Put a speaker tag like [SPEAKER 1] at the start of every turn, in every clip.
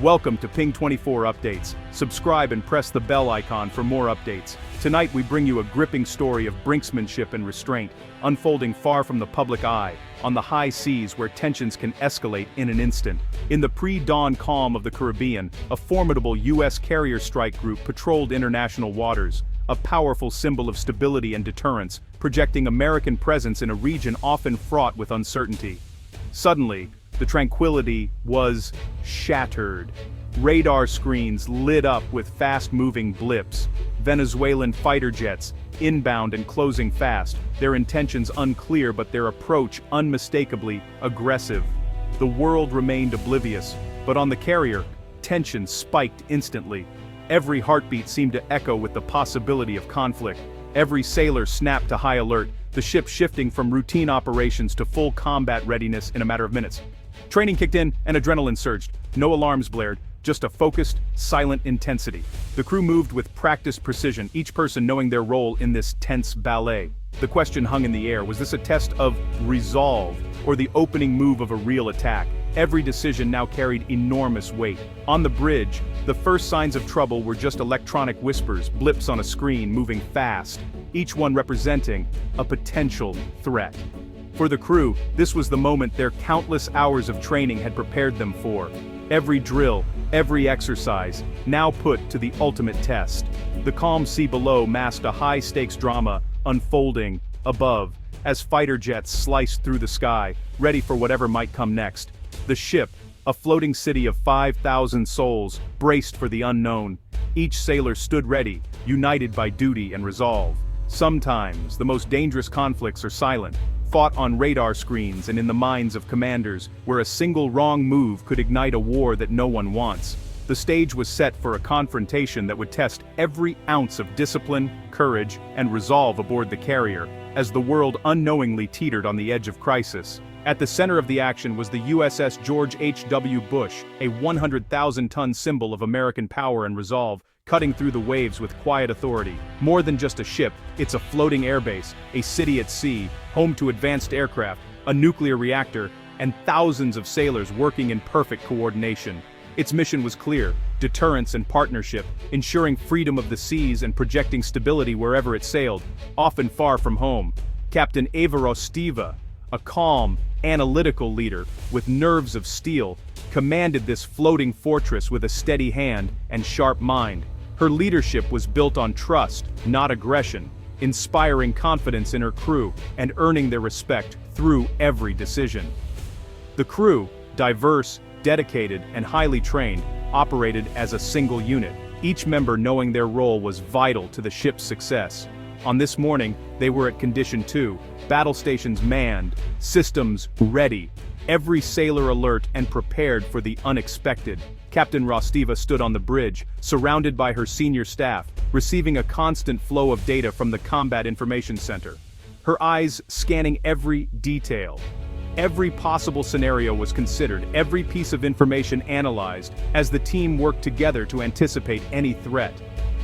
[SPEAKER 1] Welcome to Ping 24 Updates. Subscribe and press the bell icon for more updates. Tonight we bring you a gripping story of brinksmanship and restraint, unfolding far from the public eye, on the high seas where tensions can escalate in an instant. In the pre-dawn calm of the Caribbean, a formidable U.S. carrier strike group patrolled international waters, a powerful symbol of stability and deterrence, projecting American presence in a region often fraught with uncertainty. Suddenly, the tranquility was shattered. Radar screens lit up with fast-moving blips. Venezuelan fighter jets, inbound and closing fast, their intentions unclear but their approach unmistakably aggressive. The world remained oblivious, but on the carrier, tension spiked instantly. Every heartbeat seemed to echo with the possibility of conflict. Every sailor snapped to high alert, the ship shifting from routine operations to full combat readiness in a matter of minutes. Training kicked in and adrenaline surged. No alarms blared, just a focused, silent intensity. The crew moved with practiced precision, each person knowing their role in this tense ballet. The question hung in the air: was this a test of resolve, or the opening move of a real attack? Every decision now carried enormous weight. On the bridge, the first signs of trouble were just electronic whispers, blips on a screen moving fast, each one representing a potential threat. For the crew, this was the moment their countless hours of training had prepared them for. Every drill, every exercise, now put to the ultimate test. The calm sea below masked a high-stakes drama unfolding above, as fighter jets sliced through the sky, ready for whatever might come next. The ship, a floating city of 5,000 souls, braced for the unknown. Each sailor stood ready, united by duty and resolve. Sometimes, the most dangerous conflicts are silent, fought on radar screens and in the minds of commanders, where a single wrong move could ignite a war that no one wants. The stage was set for a confrontation that would test every ounce of discipline, courage, and resolve aboard the carrier, as the world unknowingly teetered on the edge of crisis. At the center of the action was the USS George H.W. Bush, a 100,000-ton symbol of American power and resolve, cutting through the waves with quiet authority. More than just a ship, it's a floating airbase, a city at sea, home to advanced aircraft, a nuclear reactor, and thousands of sailors working in perfect coordination. Its mission was clear: deterrence and partnership, ensuring freedom of the seas and projecting stability wherever it sailed, often far from home. Captain Eva Rostiva, a calm, analytical leader with nerves of steel, commanded this floating fortress with a steady hand and sharp mind. Her leadership was built on trust, not aggression, inspiring confidence in her crew and earning their respect through every decision. The crew, diverse, dedicated, and highly trained, operated as a single unit, each member knowing their role was vital to the ship's success. On this morning, they were at Condition 2, battle stations manned, systems ready, every sailor alert and prepared for the unexpected. Captain Rostiva stood on the bridge, surrounded by her senior staff, receiving a constant flow of data from the Combat Information Center. Her eyes scanning every detail. Every possible scenario was considered, every piece of information analyzed, as the team worked together to anticipate any threat.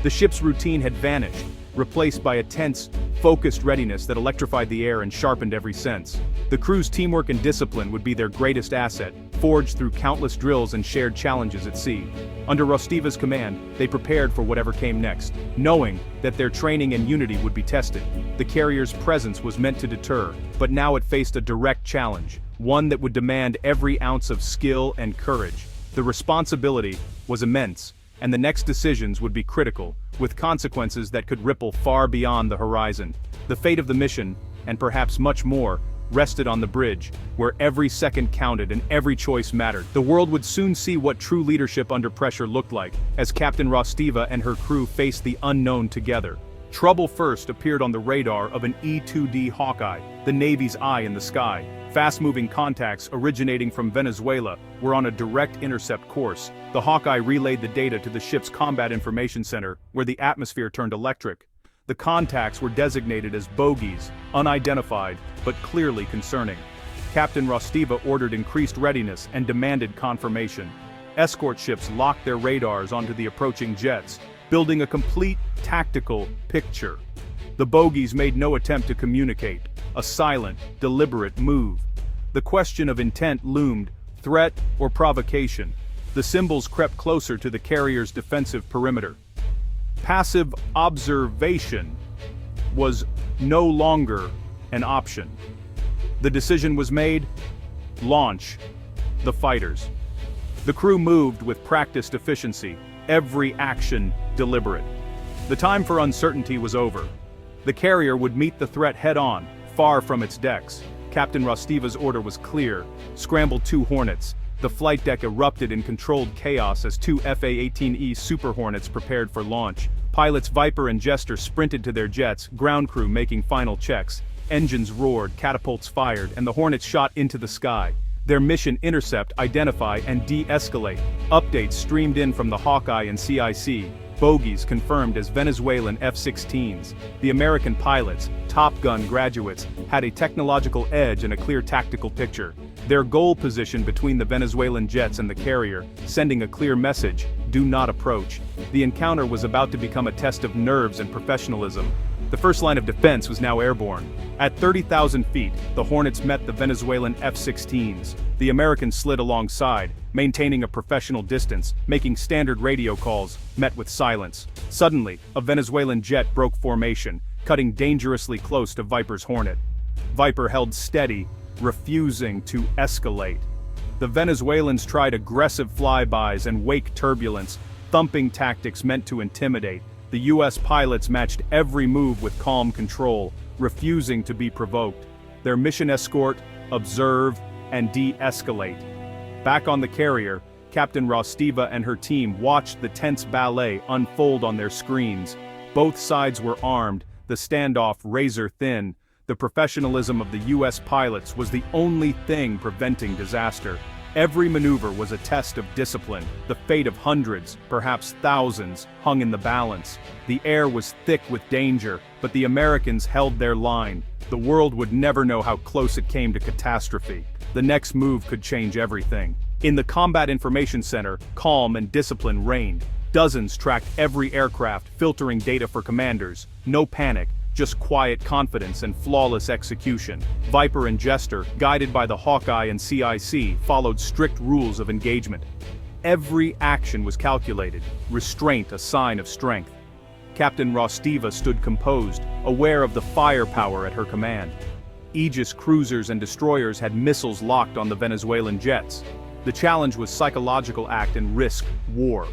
[SPEAKER 1] The ship's routine had vanished, replaced by a tense, focused readiness that electrified the air and sharpened every sense. The crew's teamwork and discipline would be their greatest asset, forged through countless drills and shared challenges at sea. Under Rostiva's command, they prepared for whatever came next, knowing that their training and unity would be tested. The carrier's presence was meant to deter, but now it faced a direct challenge, one that would demand every ounce of skill and courage. The responsibility was immense, and the next decisions would be critical, with consequences that could ripple far beyond the horizon. The fate of the mission, and perhaps much more, rested on the bridge, where every second counted and every choice mattered. The world would soon see what true leadership under pressure looked like, as Captain Rostiva and her crew faced the unknown together. Trouble first appeared on the radar of an E-2D Hawkeye, the Navy's eye in the sky. Fast-moving contacts originating from Venezuela were on a direct intercept course. The Hawkeye relayed the data to the ship's Combat Information Center, where the atmosphere turned electric. The contacts were designated as bogeys, unidentified, but clearly concerning. Captain Rostiva ordered increased readiness and demanded confirmation. Escort ships locked their radars onto the approaching jets, building a complete tactical picture. The bogeys made no attempt to communicate, a silent, deliberate move. The question of intent loomed: threat or provocation? The symbols crept closer to the carrier's defensive perimeter. Passive observation was no longer an option. The decision was made: launch the fighters. The crew moved with practiced efficiency, every action deliberate. The time for uncertainty was over. The carrier would meet the threat head-on, far from its decks. Captain Rostiva's order was clear: scramble 2 Hornets. The flight deck erupted in controlled chaos as 2 FA-18E Super Hornets prepared for launch. Pilots Viper and Jester sprinted to their jets, ground crew making final checks. Engines roared, catapults fired, and the Hornets shot into the sky. Their mission: intercept, identify, and de-escalate. Updates streamed in from the Hawkeye and CIC. Bogies confirmed as Venezuelan F-16s. The American pilots, Top Gun graduates, had a technological edge and a clear tactical picture. Their goal positioned between the Venezuelan jets and the carrier, sending a clear message: do not approach. The encounter was about to become a test of nerves and professionalism. The first line of defense was now airborne. At 30,000 feet, the Hornets met the Venezuelan F-16s. The Americans slid alongside, maintaining a professional distance, making standard radio calls, met with silence. Suddenly, a Venezuelan jet broke formation, cutting dangerously close to Viper's Hornet. Viper held steady, refusing to escalate. The Venezuelans tried aggressive flybys and wake turbulence, thumping tactics meant to intimidate. The US pilots matched every move with calm control, refusing to be provoked. Their mission: escort, observe, and de-escalate. Back on the carrier, Captain Rostiva and her team watched the tense ballet unfold on their screens. Both sides were armed, the standoff razor thin. The professionalism of the US pilots was the only thing preventing disaster. Every maneuver was a test of discipline. The fate of hundreds, perhaps thousands, hung in the balance. The air was thick with danger, but the Americans held their line. The world would never know how close it came to catastrophe. The next move could change everything. In the Combat Information Center, calm and discipline reigned. Dozens tracked every aircraft, filtering data for commanders. No panic, just quiet confidence and flawless execution. Viper and Jester, guided by the Hawkeye and CIC, followed strict rules of engagement. Every action was calculated, restraint a sign of strength. Captain Rostiva stood composed, aware of the firepower at her command. Aegis cruisers and destroyers had missiles locked on the Venezuelan jets. The challenge was psychological: act and risk war.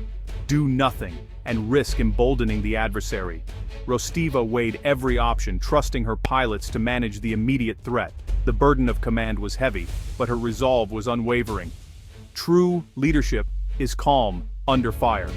[SPEAKER 1] Do nothing and risk emboldening the adversary. Rostiva weighed every option, trusting her pilots to manage the immediate threat. The burden of command was heavy, but her resolve was unwavering. True leadership is calm under fire.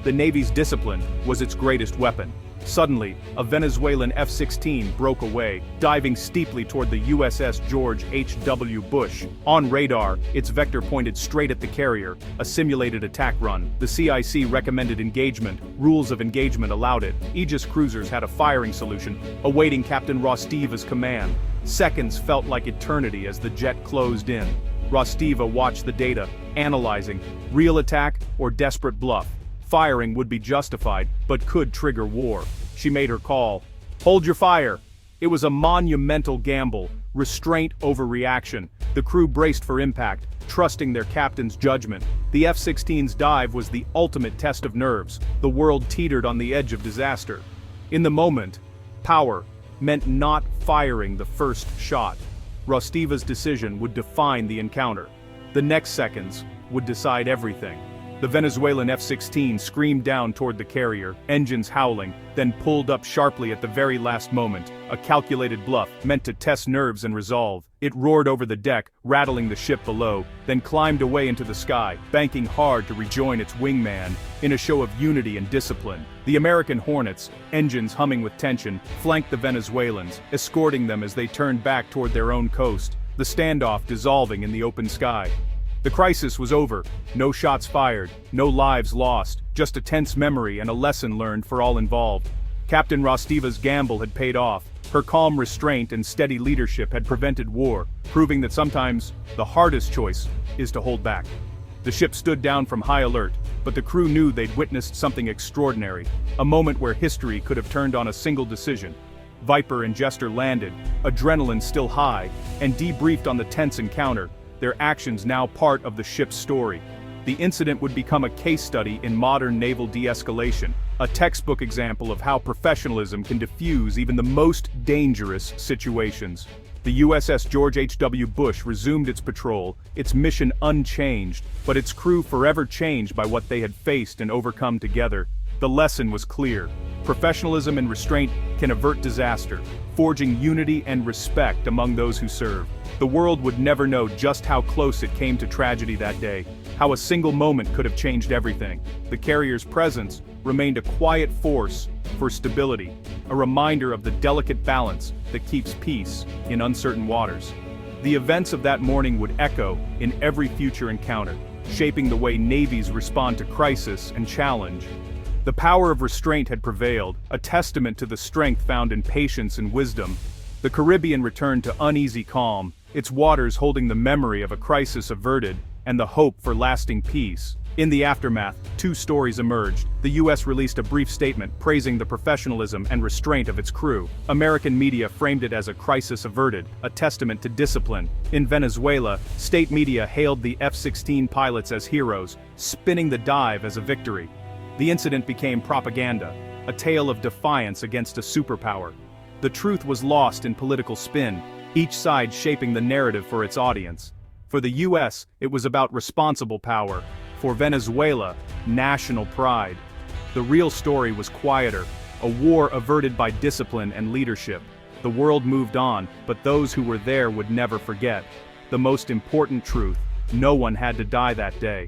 [SPEAKER 1] The Navy's discipline was its greatest weapon. Suddenly, a Venezuelan F-16 broke away, diving steeply toward the USS George H.W. Bush. On radar, its vector pointed straight at the carrier, a simulated attack run. The CIC recommended engagement, rules of engagement allowed it. Aegis cruisers had a firing solution, awaiting Captain Rostiva's command. Seconds felt like eternity as the jet closed in. Rostiva watched the data, analyzing: real attack or desperate bluff. Firing would be justified, but could trigger war. She made her call. Hold your fire. It was a monumental gamble, restraint over reaction. The crew braced for impact, trusting their captain's judgment. The F-16's dive was the ultimate test of nerves. The world teetered on the edge of disaster. In the moment, power meant not firing the first shot. Rostiva's decision would define the encounter. The next seconds would decide everything. The Venezuelan F-16 screamed down toward the carrier, engines howling, then pulled up sharply at the very last moment, a calculated bluff meant to test nerves and resolve. It roared over the deck, rattling the ship below, then climbed away into the sky, banking hard to rejoin its wingman, in a show of unity and discipline. The American Hornets, engines humming with tension, flanked the Venezuelans, escorting them as they turned back toward their own coast, the standoff dissolving in the open sky. The crisis was over. No shots fired, no lives lost, just a tense memory and a lesson learned for all involved. Captain Rostiva's gamble had paid off. Her calm restraint and steady leadership had prevented war, proving that sometimes the hardest choice is to hold back. The ship stood down from high alert, but the crew knew they'd witnessed something extraordinary, a moment where history could have turned on a single decision. Viper and Jester landed, adrenaline still high, and debriefed on the tense encounter, their actions now part of the ship's story. The incident would become a case study in modern naval de-escalation, a textbook example of how professionalism can diffuse even the most dangerous situations. The USS George H.W. Bush resumed its patrol, its mission unchanged, but its crew forever changed by what they had faced and overcome together. The lesson was clear. Professionalism and restraint can avert disaster, forging unity and respect among those who serve. The world would never know just how close it came to tragedy that day, how a single moment could have changed everything. The carrier's presence remained a quiet force for stability, a reminder of the delicate balance that keeps peace in uncertain waters. The events of that morning would echo in every future encounter, shaping the way navies respond to crisis and challenge. The power of restraint had prevailed, a testament to the strength found in patience and wisdom. The Caribbean returned to uneasy calm, its waters holding the memory of a crisis averted and the hope for lasting peace. In the aftermath, two stories emerged. The U.S. released a brief statement praising the professionalism and restraint of its crew. American media framed it as a crisis averted, a testament to discipline. In Venezuela, state media hailed the F-16 pilots as heroes, spinning the dive as a victory. The incident became propaganda, a tale of defiance against a superpower. The truth was lost in political spin, each side shaping the narrative for its audience. For the U.S., it was about responsible power. For Venezuela, national pride. The real story was quieter, a war averted by discipline and leadership. The world moved on, but those who were there would never forget. The most important truth: no one had to die that day.